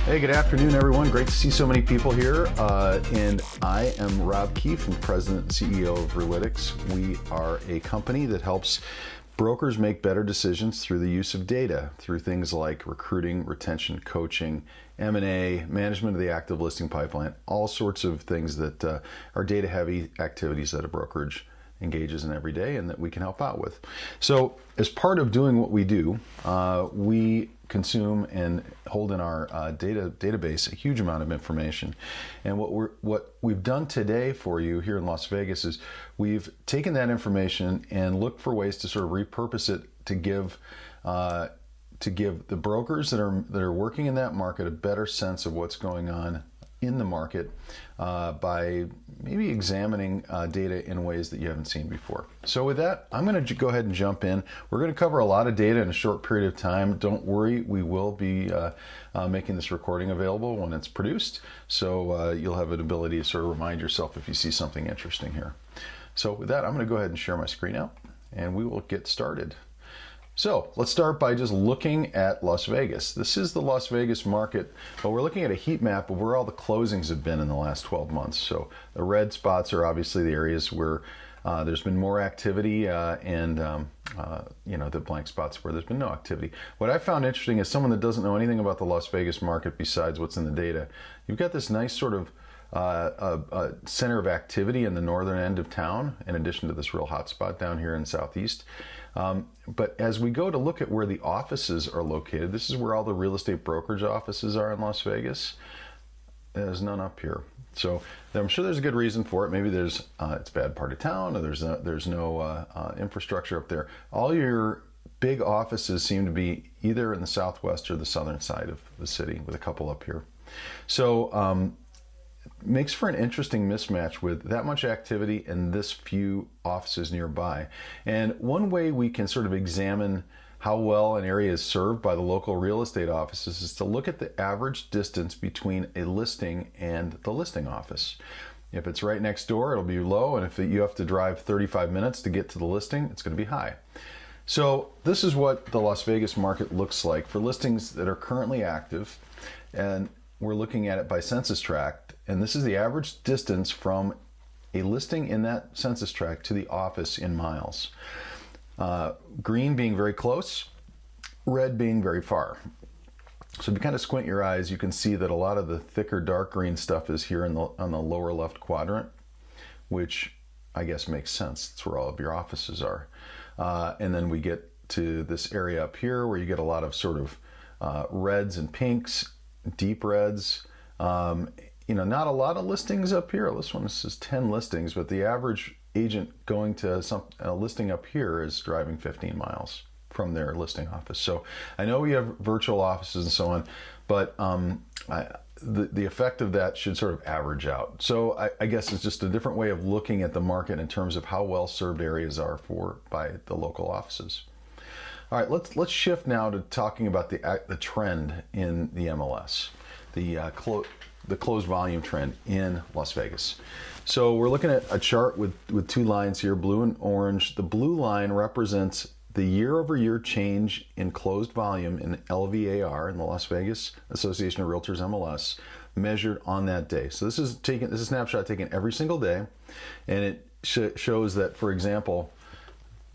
Hey, good afternoon, everyone. Great to see so many people here. And I am Rob Keefe, and President and CEO of Relitix. We are a company that helps brokers make better decisions through the use of data, through things like recruiting, retention, coaching, M&A, management of the active listing pipeline, all sorts of things that are data-heavy activities that a brokerage engages in every day and that we can help out with. So as part of doing what we do, we consume and hold in our database a huge amount of information. And what we've done today for you here in Las Vegas is we've taken that information and looked for ways to sort of repurpose it to give the brokers that are working in that market a better sense of what's going on in the market by maybe examining data in ways that you haven't seen before. So with that, I'm going to go ahead and jump in. We're going to cover a lot of data in a short period of time. Don't worry, we will be making this recording available when it's produced, so you'll have an ability to sort of remind yourself if you see something interesting here. So with that, I'm going to go ahead and share my screen out, and we will get started. So let's start by just looking at Las Vegas. This is the Las Vegas market, but we're looking at a heat map of where all the closings have been in the last 12 months. So the red spots are obviously the areas where there's been more activity and the blank spots where there's been no activity. What I found interesting is someone that doesn't know anything about the Las Vegas market besides what's in the data. You've got this nice sort of a center of activity in the northern end of town, in addition to this real hot spot down here in Southeast. But as we go to look at where the offices are located, this is where all the real estate brokerage offices are in Las Vegas. There's none up here. So I'm sure there's a good reason for it. Maybe it's a bad part of town, or there's no infrastructure up there. All your big offices seem to be either in the southwest or the southern side of the city, with a couple up here. So makes for an interesting mismatch with that much activity and this few offices nearby. And one way we can sort of examine how well an area is served by the local real estate offices is to look at the average distance between a listing and the listing office. If it's right next door, it'll be low, and if you have to drive 35 minutes to get to the listing, it's going to be high. So this is what the Las Vegas market looks like for listings that are currently active, and we're looking at it by census tract. And this is the average distance from a listing in that census tract to the office in miles. Green being very close, red being very far. So if you kind of squint your eyes, you can see that a lot of the thicker dark green stuff is here on the lower left quadrant, which I guess makes sense. It's where all of your offices are. And then we get to this area up here where you get a lot of sort of reds and pinks, deep reds. Not a lot of listings up here. This one says 10 listings, but the average agent going to a listing up here is driving 15 miles from their listing office. So I know we have virtual offices and so on, but the effect of that should sort of average out. So I guess it's just a different way of looking at the market in terms of how well served areas are by the local offices. All right, let's shift now to talking about the trend in the MLS, the closed volume trend in Las Vegas. So we're looking at a chart with two lines here, blue and orange. The blue line represents the year-over-year change in closed volume in LVAR, in the Las Vegas Association of Realtors MLS, measured on that day. So this is a snapshot taken every single day, and it shows that, for example,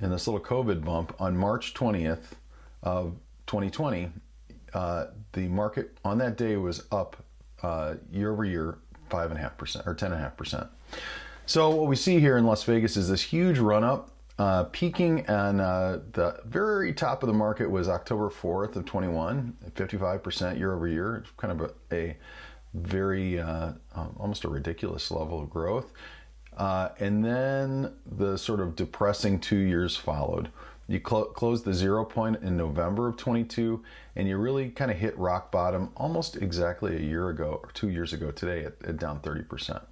in this little COVID bump on March 20th of 2020, the market on that day was up year over year 5.5% or 10.5%. So what we see here in Las Vegas is this huge run up, peaking on the very top of the market was October 4th of 21, 55% year over year. It's kind of a very almost a ridiculous level of growth. And then the sort of depressing 2 years followed. You closed the 0 point in November of 22, and you really kind of hit rock bottom almost exactly a year ago, or 2 years ago today, at down 30%.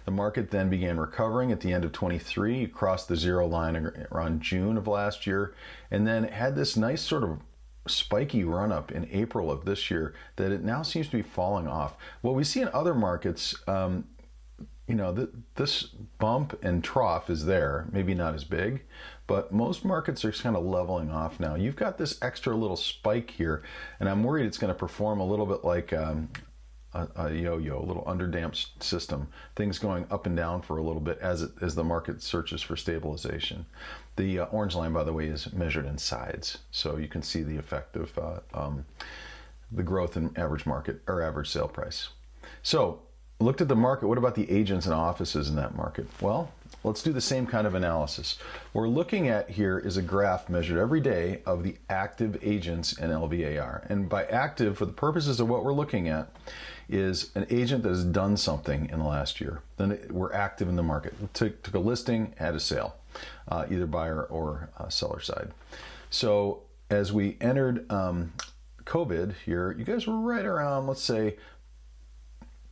The market then began recovering at the end of 23. You crossed the zero line around June of last year, and then had this nice sort of spiky run up in April of this year that it now seems to be falling off. What we see in other markets, this bump and trough is there, maybe not as big, but most markets are kind of leveling off now. You've got this extra little spike here, and I'm worried it's going to perform a little bit like a yo-yo, a little underdamped system. Things going up and down for a little bit as the market searches for stabilization. The orange line, by the way, is measured in sides, so you can see the effect of the growth in average market or average sale price. So, looked at the market. What about the agents and offices in that market? Well, let's do the same kind of analysis. What we're looking at here is a graph measured every day of the active agents in LVAR. And by active, for the purposes of what we're looking at, is an agent that has done something in the last year. Then we're active in the market. Took a listing, had a sale, either buyer or seller side. So as we entered COVID here, you guys were right around, let's say,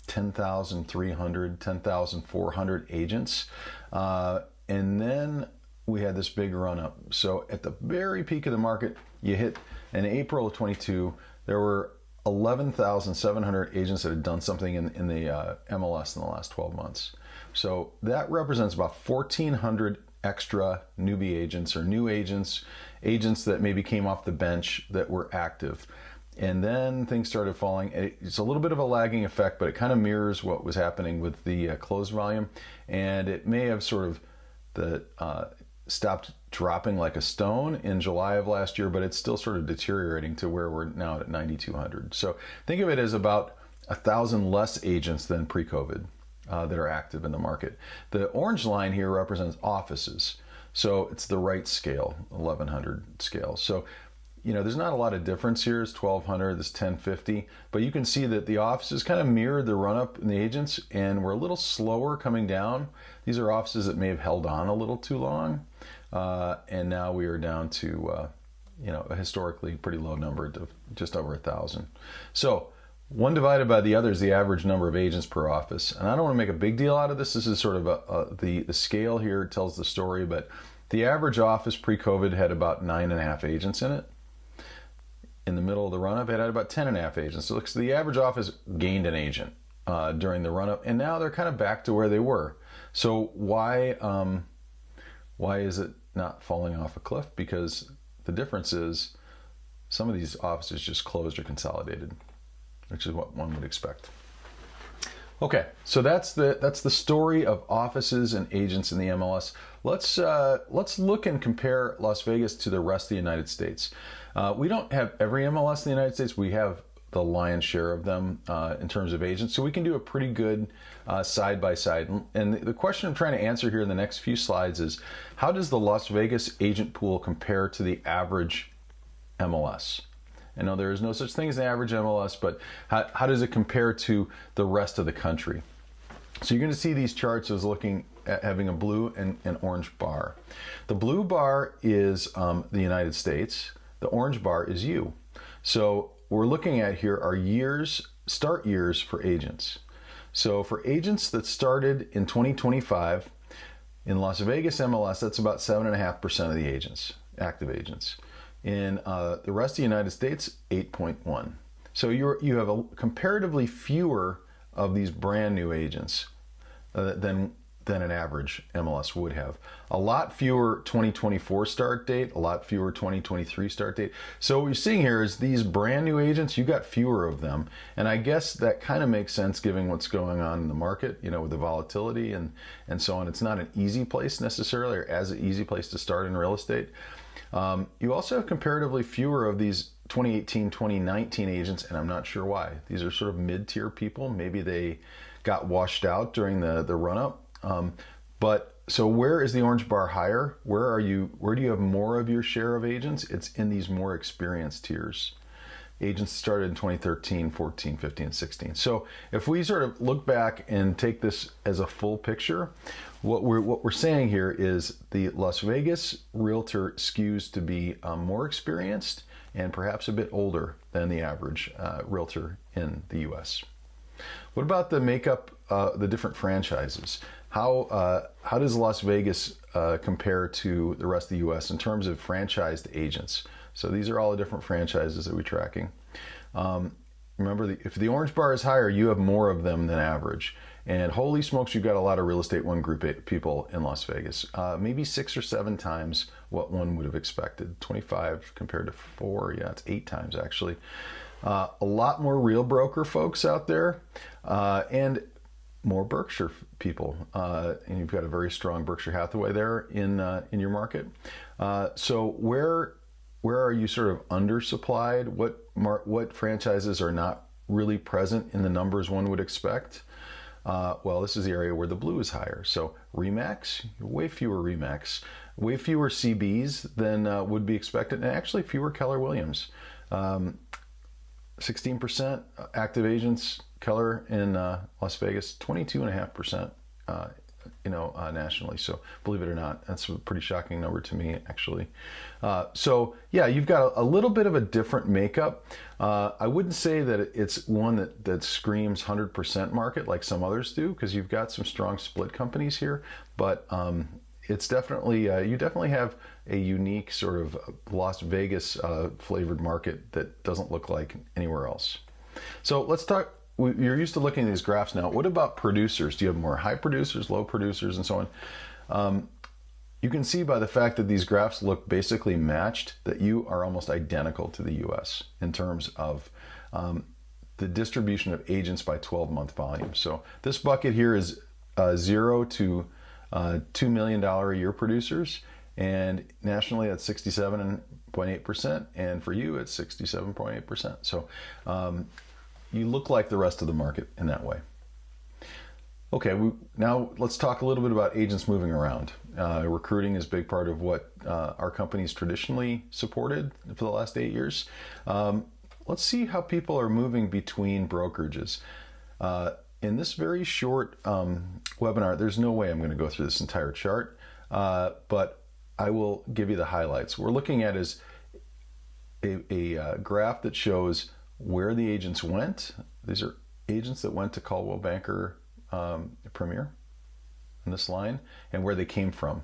10,300, 10,400 agents. And then we had this big run up. So at the very peak of the market, you hit in April of 22, there were 11,700 agents that had done something in the MLS in the last 12 months. So that represents about 1,400 extra newbie agents or new agents, agents that maybe came off the bench that were active. And then things started falling. It's a little bit of a lagging effect, but it kind of mirrors what was happening with the closed volume. And it may have sort of stopped dropping like a stone in July of last year, but it's still sort of deteriorating to where we're now at 9,200. So think of it as about 1,000 less agents than pre-COVID that are active in the market. The orange line here represents offices. So it's the right scale, 1,100 scale. So there's not a lot of difference here. It's 1,200, this 1,050, but you can see that the offices kind of mirrored the run up in the agents, and we're a little slower coming down. These are offices that may have held on a little too long, and now we are down to a historically pretty low number of just over 1,000. So one divided by the other is the average number of agents per office, and I don't want to make a big deal out of this. This is sort of the scale here tells the story, but the average office pre-COVID had about 9.5 agents in it. In the middle of the run-up, it had about 10.5 agents. So the average office gained an agent during the run-up, and now they're kind of back to where they were. So why is it not falling off a cliff? Because the difference is some of these offices just closed or consolidated, which is what one would expect. Okay, so that's the story of offices and agents in the MLS. Let's look and compare Las Vegas to the rest of the United States. We don't have every MLS in the United States. We have the lion's share of them in terms of agents, so we can do a pretty good side by side. And the question I'm trying to answer here in the next few slides is, how does the Las Vegas agent pool compare to the average MLS? I know there is no such thing as an average MLS, but how does it compare to the rest of the country? So you're going to see these charts as looking at having a blue and an orange bar. The blue bar is the United States. The orange bar is you. So what we're looking at here are start years for agents. So for agents that started in 2025, in Las Vegas MLS, that's about 7.5% of the agents, active agents. In the rest of the United States, 8.1. So you have a comparatively fewer of these brand new agents than an average MLS would have. A lot fewer 2024 start date, a lot fewer 2023 start date. So what you're seeing here is these brand new agents, you got fewer of them. And I guess that kind of makes sense given what's going on in the market, with the volatility and so on. It's not an easy place necessarily, or as an easy place to start in real estate. You also have comparatively fewer of these 2018, 2019 agents, and I'm not sure why. These are sort of mid-tier people. Maybe they got washed out during the run-up. But so where is the orange bar higher? Where do you have more of your share of agents? It's in these more experienced tiers. Agents started in 2013, 14, 15, 16. So if we sort of look back and take this as a full picture, what we're saying here is the Las Vegas realtor skews to be more experienced and perhaps a bit older than the average realtor in the U.S. What about the makeup, the different franchises? How does Las Vegas compare to the rest of the U.S. in terms of franchised agents? So these are all the different franchises that we're tracking. remember, if the orange bar is higher, you have more of them than average. And holy smokes, you've got a lot of real estate one group people in Las Vegas. Maybe 6 or 7 times what one would have expected. 25 compared to 4. Yeah, it's 8 times actually. A lot more real broker folks out there, and more Berkshire people. And you've got a very strong Berkshire Hathaway there in your market. So where are you sort of undersupplied? What franchises are not really present in the numbers one would expect? Well, this is the area where the blue is higher. So Remax, way fewer Remax, way fewer CBs than would be expected, and actually fewer Keller Williams. 16% active agents, Keller in Las Vegas, 22.5%, nationally. So believe it or not, that's a pretty shocking number to me, actually. So yeah, you've got a little bit of a different makeup. I wouldn't say that it's one that screams 100% market like some others do, because you've got some strong split companies here, but it's definitely, you definitely have a unique sort of Las Vegas flavored market that doesn't look like anywhere else. So let's talk. You're used to looking at these graphs now. What about producers? Do you have more high producers, low producers, and so on? You can see by the fact that these graphs look basically matched that you are almost identical to the US in terms of the distribution of agents by 12-month volume. So this bucket here is 0 to $2 million a year producers, and nationally that's 67.8%, and for you it's 67.8%. So you look like the rest of the market in that way. Okay, now let's talk a little bit about agents moving around. Recruiting is a big part of what our company's traditionally supported for the last 8 years. Let's see how people are moving between brokerages. In this very short webinar, there's no way I'm going to go through this entire chart, but I will give you the highlights. What we're looking at is a graph that shows where the agents went. These are agents that went to Coldwell Banker Premier in this line, and where they came from.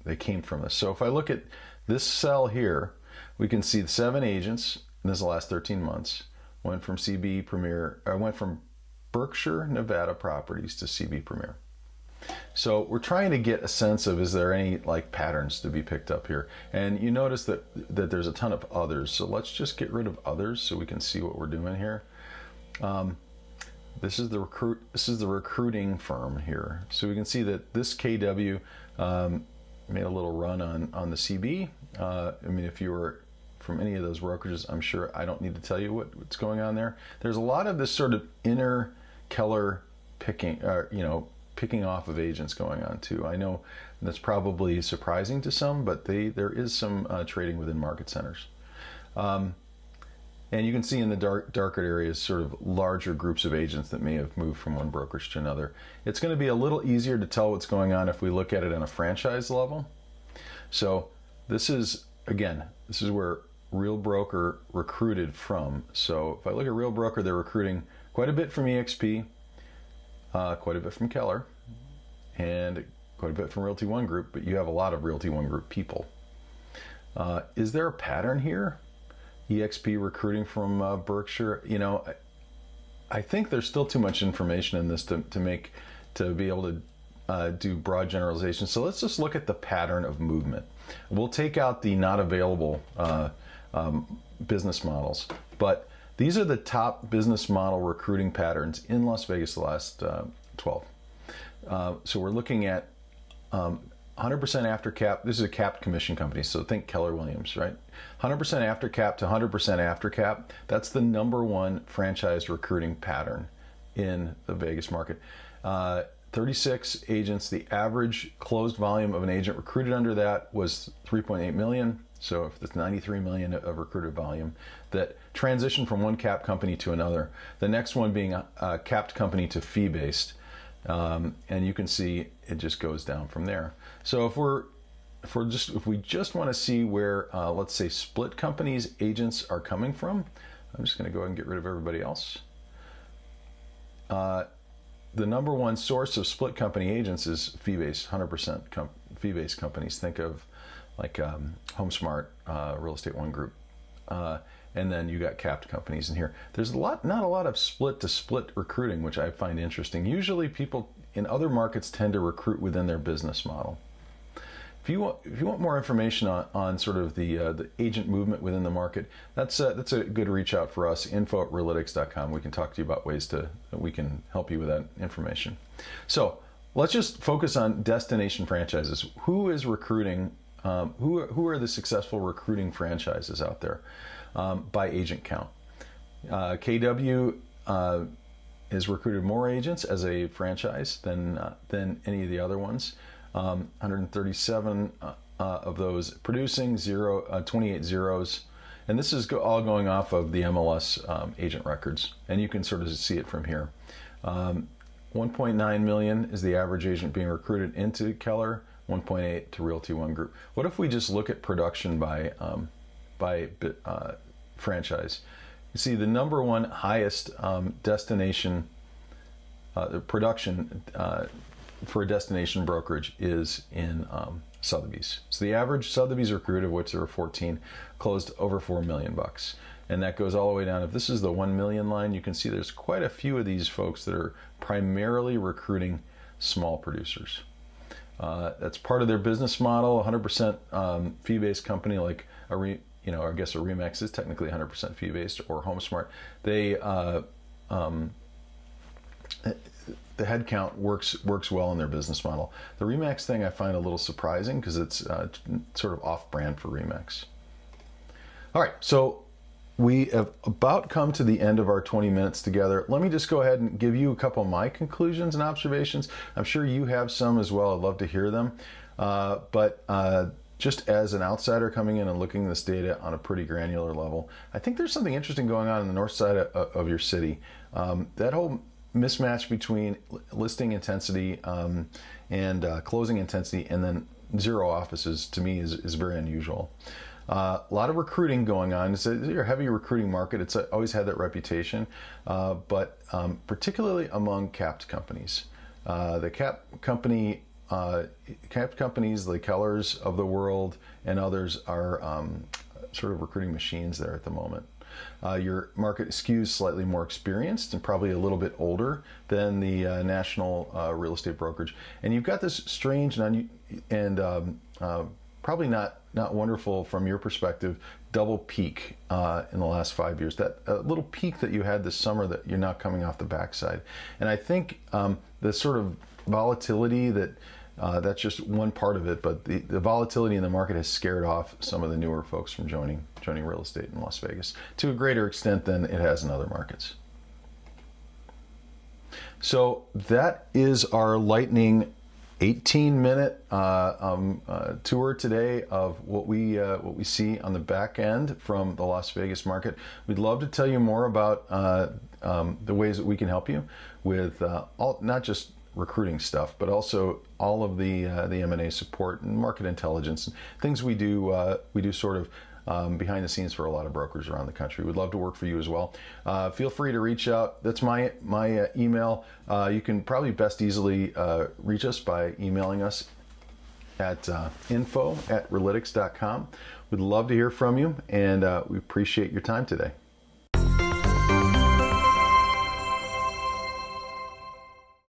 They came from this. So if I look at this cell here, we can see 7 agents in this last 13 months went from CB Premier, went from Berkshire Nevada Properties to CB Premier. So we're trying to get a sense of, is there any like patterns to be picked up here? And you notice that there's a ton of others. So let's just get rid of others so we can see what we're doing here. This is the recruiting firm here. So we can see that this KW made a little run on the CB. I mean, if you were from any of those brokerages, I'm sure I don't need to tell you what's going on there. There's a lot of this sort of inner Keller picking off of agents going on too. I know that's probably surprising to some, but there is some trading within market centers. And you can see in the darker areas sort of larger groups of agents that may have moved from one brokerage to another. It's going to be a little easier to tell what's going on if we look at it on a franchise level. So this is where Real Broker recruited from. So if I look at Real Broker, they're recruiting quite a bit from EXP, quite a bit from Keller, and quite a bit from Realty One Group, but you have a lot of Realty One Group people. Is there a pattern here? EXP recruiting from Berkshire? I think there's still too much information in this to be able to do broad generalizations. So let's just look at the pattern of movement. We'll take out the not available business models, but these are the top business model recruiting patterns in Las Vegas the last 12. So we're looking at 100% after cap. This is a capped commission company, so think Keller Williams, right? 100% after cap to 100% after cap. That's the #1 franchise recruiting pattern in the Vegas market. 36 agents. The average closed volume of an agent recruited under that was 3.8 million. So if it's 93 million of recruited volume that transitioned from one cap company to another. The next one being a capped company to fee-based. And you can see it just goes down from there. So if we just want to see where, let's say, split companies agents are coming from, I'm just going to go ahead and get rid of everybody else. The #1 source of split company agents is fee-based, 100% fee-based companies. Think of like HomeSmart, Real Estate One Group, and then you got capped companies in here. There's not a lot of split to split recruiting, which I find interesting. Usually people in other markets tend to recruit within their business model. If you want more information on sort of the agent movement within the market, that's a good reach out for us. info@relitix.com. We can talk to you about ways that we can help you with that information. So let's just focus on destination franchises. Who is recruiting? Who are the successful recruiting franchises out there by agent count? KW has recruited more agents as a franchise than any of the other ones. 137 of those producing, 28 zeros. And this is all going off of the MLS agent records. And you can sort of see it from here. 1.9 million is the average agent being recruited into Keller, 1.8 to Realty One Group. What if we just look at production by franchise? You see the number one highest destination production for a destination brokerage is in Sotheby's. So the average Sotheby's recruit, of which there were 14, closed over $4 million. And that goes all the way down. If this is the 1 million line, you can see there's quite a few of these folks that are primarily recruiting small producers. That's part of their business model. 100% fee-based company like I guess a Remax is technically 100% fee-based, or HomeSmart. The headcount works well in their business model. The Remax thing I find a little surprising because it's sort of off-brand for Remax. All right, so we have about come to the end of our 20 minutes together. Let me just go ahead and give you a couple of my conclusions and observations. I'm sure you have some as well. I'd love to hear them. But just as an outsider coming in and looking at this data on a pretty granular level, I think there's something interesting going on the north side of your city. That whole mismatch between listing intensity and closing intensity and then zero offices, to me, is very unusual. A lot of recruiting going on. It's a heavy recruiting market. It's always had that reputation, but particularly among capped companies. The capped companies, the Kellers of the world and others, are sort of recruiting machines there at the moment. Your market skews slightly more experienced and probably a little bit older than the national real estate brokerage. And you've got this strange and probably not wonderful from your perspective double peak in the last 5 years. That little peak that you had this summer that you're now coming off the backside. And I think the sort of volatility that's just one part of it, but the volatility in the market has scared off some of the newer folks from joining real estate in Las Vegas to a greater extent than it has in other markets. So that is our lightning 18-minute tour today of what we see on the back end from the Las Vegas market. We'd love to tell you more about the ways that we can help you with not just recruiting stuff, but also all of the M&A support and market intelligence and things we do sort of behind the scenes for a lot of brokers around the country. We'd love to work for you as well. Feel free to reach out. That's my email. You can probably best easily reach us by emailing us at info@relitix.com. We'd love to hear from you, and we appreciate your time today.